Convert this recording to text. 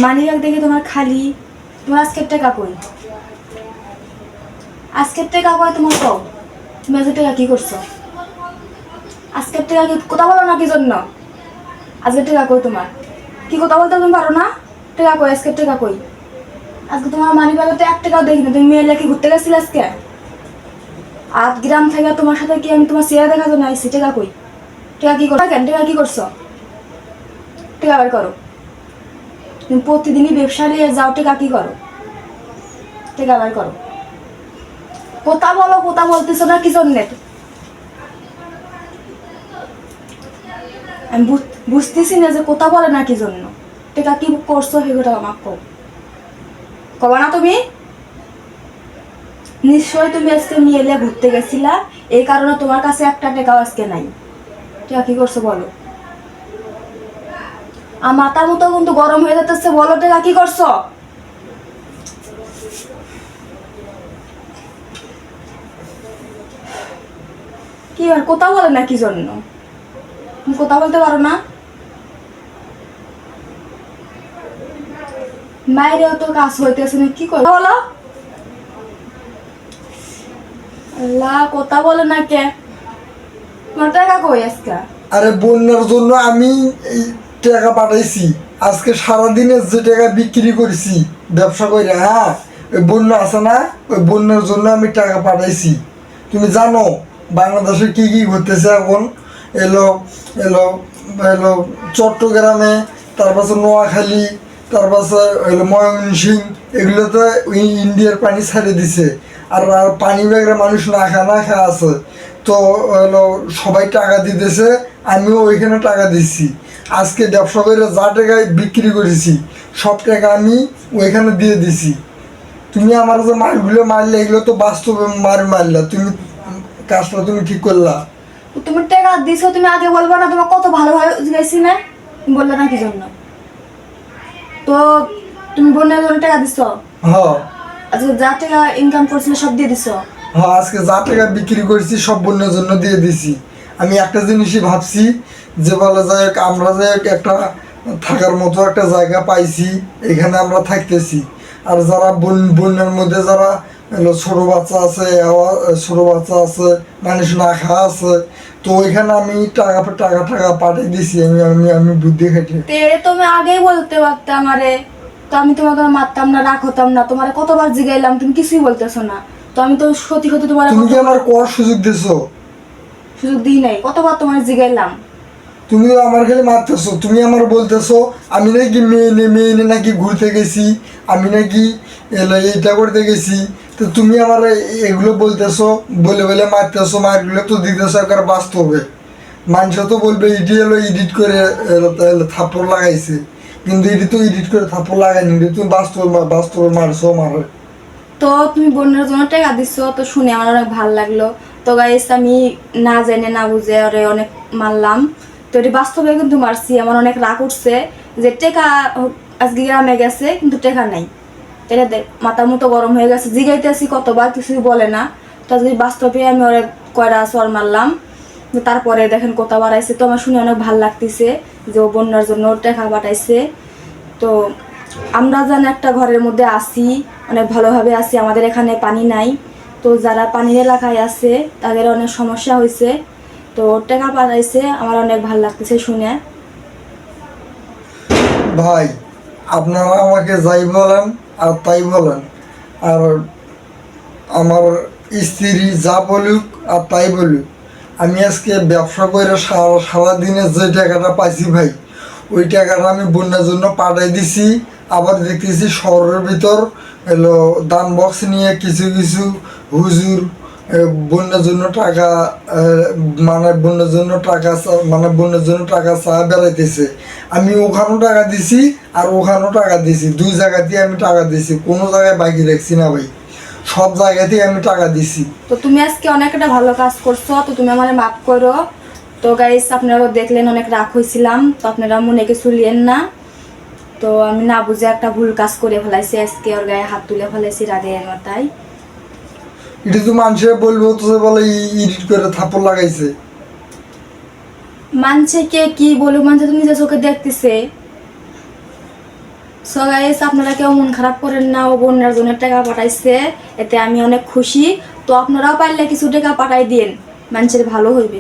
Money bag দেখে তোমার খালি, তোমার আজকের টাকা কই? আজকের টাকা কই তোমার? কও তুমি আজকের টাকা কি করছো? আজকের টাকা কি কথা বলো না কি জন্য? আজকের টাকা কই তোমার? কি কথা বলতে তুমি পারো না? টাকা কই, আজকের টাকা কই? আজকে তোমার মানি ব্যাগে তো 1 টাকাও দেখিনি। তুমি মেয়ে লেখে ঘুরতে গেছিলে আজকে? 8 গ্রাম থেকে তোমার সাথে কি আমি তোমার চেহারা দেখার জন্য আইসি? টাকা কই? টাকা কি করো? কেন টাকা কি করছো? টাকা বের করো। তুমি প্রতিদিনই ব্যবসা নিয়ে যাও, টাকা কি করো? টাকা বের করো। কথা বলো, কথা বলতেছো না কি জন্য? আমি বুঝতেছি না যে কথা বলে না কি জন্য। টাকা কি করছো সেগুলো আমাকে কও। কবা না তুমি? নিশ্চয়ই তুমি আজকে নিয়ে এলে ঘুরতে গেছিলা, এই কারণে তোমার কাছে 1 টাকাও আজকে নাই। টাকা কি করছো বলো? আর মাথা মতো কিন্তু গরম হয়ে যেতেছে, বলো টাকা কি করছো? কি আর কথা বলে না কি জন্য? তুমি কথা বলতে পারো না? মায়েরও তো কাজ হইতেছে না, কি করো বলো? আল্লাহ, কথা বলে না কে? তোমার টাকা কই আজকে? আরে বন্যার জন্য আমি এই টাকা পাঠাইছি। আজকে সারাদিনে যে টাকা বিক্রি করেছি ব্যবসা করে, হ্যাঁ, ওই বন্যা আছে না, ওই বন্যার জন্য আমি টাকা পাঠাইছি। তুমি জানো বাংলাদেশে কি কি ঘটতেছে এখন? এলো এলো এলো চট্টগ্রামে, তারপর নোয়াখালী, তারপর হলো ময়মনসিংহ, এগুলোতে ওই ইন্ডিয়ার পানি ছেড়ে দিছে। আর আর পানি ব্যাগরা মানুষ না খা আছে। তো হলো সবাই টাকা দিতেছে, আমিও ওইখানে টাকা দিচ্ছি। আজকে ব্যবসা করে যা টাকায় বিক্রি করেছি সব টাকা আমি ওইখানে দিয়ে দিছি। তুমি আমার যে মারগুলো মারলে এগুলো তো বাস্তবে মারলা তুমি। কাজটা তুমি ঠিক করলা। তুমি টাকা দিছো, তুমি আগে বলবো না? তোমার কত ভালোভাবে গেছি না, তুমি বললে না কি জন্য? তো তুমি বোনের জন্য টাকা দিছো? হ্যাঁ আজকে যা টাকা ইনকাম করছিলে সব দিয়ে দিছো? হ্যাঁ, আজকে যা টাকা বিক্রি করেছি সব বন্যার জন্য দিয়ে দিছি। আমি একটা জিনিসই ভাবছি, যে বলা যায় আমরা যে একটা থাকার মতো একটা জায়গা পাইছি, এখানে আমরা থাকতেছি। আর যারা বন্যার মধ্যে যারা ছোট বাচ্চা আছে, ছোট বাচ্চা আছে, মানুষ না খাওয়া আছে, তো ওইখানে আমি টাকা টাকা টাকা পাঠিয়ে দিছি। আমি আমি আমি বুদ্ধি খাটিয়ে। তে তুমি আগেই বলতে পারতে আমারে, তো আমি তোমাকে মারতাম না, রাখতাম না। তোমারে কতবার জিগাইলাম, তুমি কিছুই বলতেছো না। তো আমি তো সত্যি সত্যি তোমার তুমি কি আমার কর সুযোগ দিছো? সুযোগ দিই নাই, কতবার তোমার জিগাইলাম। তুমি তো আমার খালি মারতেছো। তুমি আমার বলতেছো আমি নাকি মেয়ে নিয়ে নাকি ঘুরতে গেছি, আমি নাকি এইটা করতে গেছি। তো তুমি আমার এগুলো বলতেছো, বলে বলে মারতেছো, মারগুলো তো দিতেছো একবার বাস্তবে। মানুষ তো বলবে ইডি এডিট করে থাপ্পড় লাগাইছে, কিন্তু এটি তো এডিট করে থাপ্পড় লাগাইনি, এটি তুমি বাস্তবে বাস্তবে মারছো মারে। তো তুমি বোনের জন্য টাকা দিছো, তো শুনে আমার অনেক ভালো লাগলো। তো গাইস, আমি না জেনে না বুঝে ওরে অনেক মারলাম। তো এটি বাস্তবে কিন্তু মারছি। আমার অনেক রাগ উঠছে যে টাকা আজকে গ্রামে গেছে কিন্তু টাকা নাই। এটা দেখ মাথা মতো গরম হয়ে গেছে, জিগাইতেছি কতবার, কিছুই বলে না। তো আজকে বাস্তবে আমি ওরে কয়টা চর মারলাম। তারপরে দেখেন কথা বাড়াইছে, তো আমার শুনে অনেক ভালো লাগতেছে যে ও বন্যার জন্য টাকা পাঠাইছে। তো আমরা যেন একটা ঘরের মধ্যে আসি, অনেক ভালোভাবে আছি। আমাদের এখানে পানি নাই, তো যারা পানির এলাকায় আছে তাদের অনেক সমস্যা হয়েছে। তো টাকা পাঠাইছে, আমার অনেক ভালো লাগতেছে শুনে। ভাই, আপনারা আমাকে যাই বলেন আর তাই বলেন, আর আমার স্ত্রী যা বলুক আর তাই বলুক, আমি আজকে ব্যবসা করে সারাদিনে যে টাকাটা পাইছি ভাই, ওই টাকাটা আমি বন্যার জন্য পাঠাই দিছি। আবার দেখতেছি শহরের ভিতর দান বক্স নিয়ে কিছু কিছু হুজুর বন্যার জন্য টাকা বন্যার জন্য টাকা চা বেড়াইতেছে। আমি ওখানেও টাকা দিছি আর ওখানেও টাকা দিছি, 2 জায়গাতেই আমি টাকা দিছি, কোনো জায়গায় বাকি রাখছি না ভাই, সব জায়গাতেই আমি টাকা দিছি। তো তুমি আজকে অনেক একটা ভালো কাজ করছো, তো তুমি আমার মাফ করো। তো গাইস, আপনারাও দেখলেন অনেক রাগ হয়েছিলাম, তো আপনারা মনে কিছু লিয়েন না। তো আমি না বুঝে একটা ভুল কাজ করে ফেলাইছি, আজকে ওর গায়ে হাত তুলে ফেলাইছি রাগের মাথায়। এটা তো মানুষে বলবো তো, যে বলে এডিট করে থাপ্পড় লাগাইছে। মানছে কে কি বলুক, মানছে তুমি নিজের চোখে দেখতেছে। সো গাইস আপনারা কেউ মন খারাপ করেন না, ও বন্যার জন্য টাকা পাঠাইছে, এতে আমি অনেক খুশি। তো আপনারাও পারলে কিছু টাকা পাঠাই দিন, মানুষের ভালো হইবে।